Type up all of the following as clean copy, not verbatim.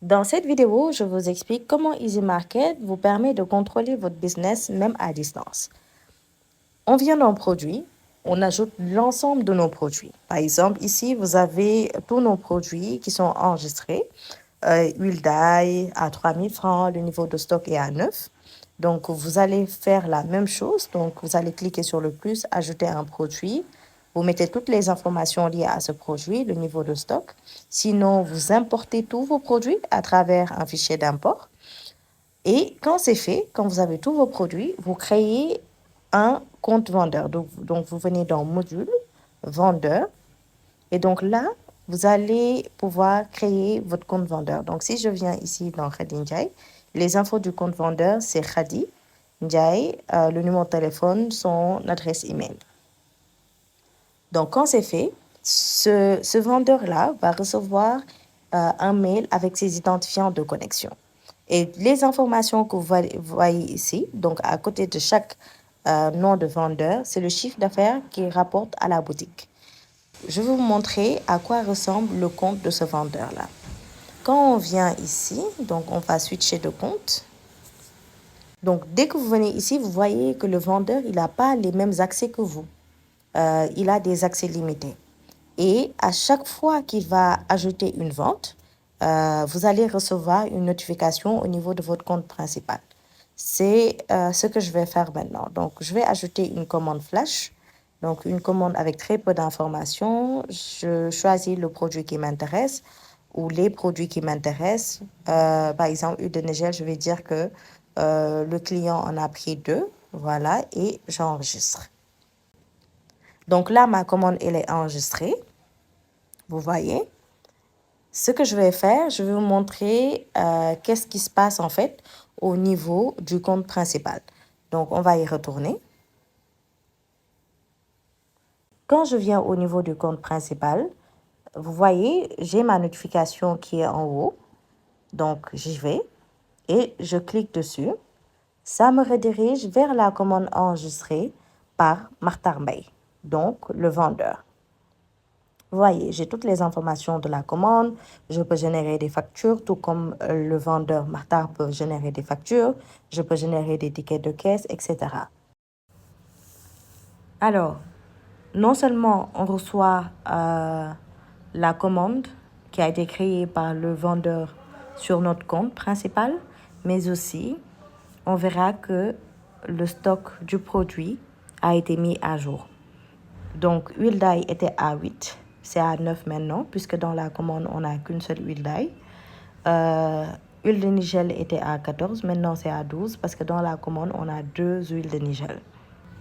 Dans cette vidéo, je vous explique comment Easy Market vous permet de contrôler votre business même à distance. On vient d'un produit, on ajoute l'ensemble de nos produits. Par exemple, ici, vous avez tous nos produits qui sont enregistrés. Huile d'ail à 3000 francs, le niveau de stock est à 9. Donc, vous allez faire la même chose. Donc, vous allez cliquer sur le plus, ajouter un produit. Vous mettez toutes les informations liées à ce produit, le niveau de stock. Sinon, vous importez tous vos produits à travers un fichier d'import. Et quand c'est fait, quand vous avez tous vos produits, vous créez un compte vendeur. Donc vous venez dans module, vendeur. Et donc là, vous allez pouvoir créer votre compte vendeur. Donc si je viens ici dans Khady Ndiaye, les infos du compte vendeur, c'est Khady Ndiaye, le numéro de téléphone, son adresse email. Donc, quand c'est fait, ce vendeur-là va recevoir un mail avec ses identifiants de connexion. Et les informations que vous voyez ici, donc à côté de chaque nom de vendeur, c'est le chiffre d'affaires qui rapporte à la boutique. Je vais vous montrer à quoi ressemble le compte de ce vendeur-là. Quand on vient ici, donc on va switcher de compte. Donc, dès que vous venez ici, vous voyez que le vendeur, il n'a pas les mêmes accès que vous. Il a des accès limités. Et à chaque fois qu'il va ajouter une vente, vous allez recevoir une notification au niveau de votre compte principal. C'est ce que je vais faire maintenant. Donc, je vais ajouter une commande flash. Donc, une commande avec très peu d'informations. Je choisis le produit qui m'intéresse ou les produits qui m'intéressent. Par exemple, huile de Nigel, je vais dire que le client en a pris 2. Voilà, et j'enregistre. Donc là, ma commande, elle est enregistrée. Vous voyez? Ce que je vais faire, je vais vous montrer qu'est-ce qui se passe en fait au niveau du compte principal. Donc, on va y retourner. Quand je viens au niveau du compte principal, vous voyez, j'ai ma notification qui est en haut. Donc, j'y vais et je clique dessus. Ça me redirige vers la commande enregistrée par Makhtar Mbaye, donc le vendeur. Vous voyez, j'ai toutes les informations de la commande. Je peux générer des factures, tout comme le vendeur Makhtar peut générer des factures. Je peux générer des tickets de caisse, etc. Alors, non seulement on reçoit la commande qui a été créée par le vendeur sur notre compte principal, mais aussi on verra que le stock du produit a été mis à jour. Donc, huile d'ail était à 8, c'est à 9 maintenant, puisque dans la commande, on n'a qu'une seule huile d'ail. Huile de Nigel était à 14, maintenant c'est à 12, parce que dans la commande, on a 2 huiles de Nigel.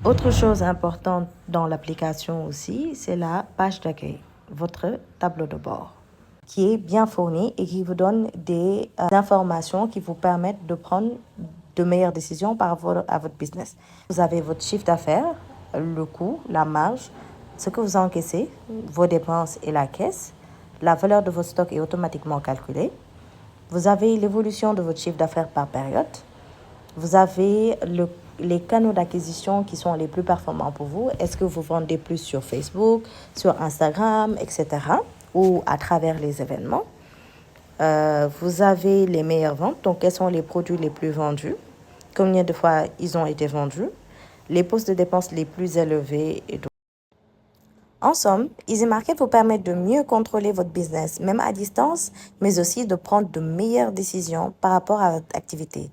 Autre chose importante dans l'application aussi, c'est la page d'accueil, votre tableau de bord, qui est bien fourni et qui vous donne des informations qui vous permettent de prendre de meilleures décisions par rapport à votre business. Vous avez votre chiffre d'affaires, le coût, la marge, ce que vous encaissez, vos dépenses et la caisse. La valeur de votre stock est automatiquement calculée. Vous avez l'évolution de votre chiffre d'affaires par période. Vous avez les canaux d'acquisition qui sont les plus performants pour vous. Est-ce que vous vendez plus sur Facebook, sur Instagram, etc. ou à travers les événements? Vous avez les meilleures ventes. Donc, quels sont les produits les plus vendus? Combien de fois ils ont été vendus? Les postes de dépenses les plus élevés et tout. En somme, Easy Market vous permet de mieux contrôler votre business, même à distance, mais aussi de prendre de meilleures décisions par rapport à votre activité.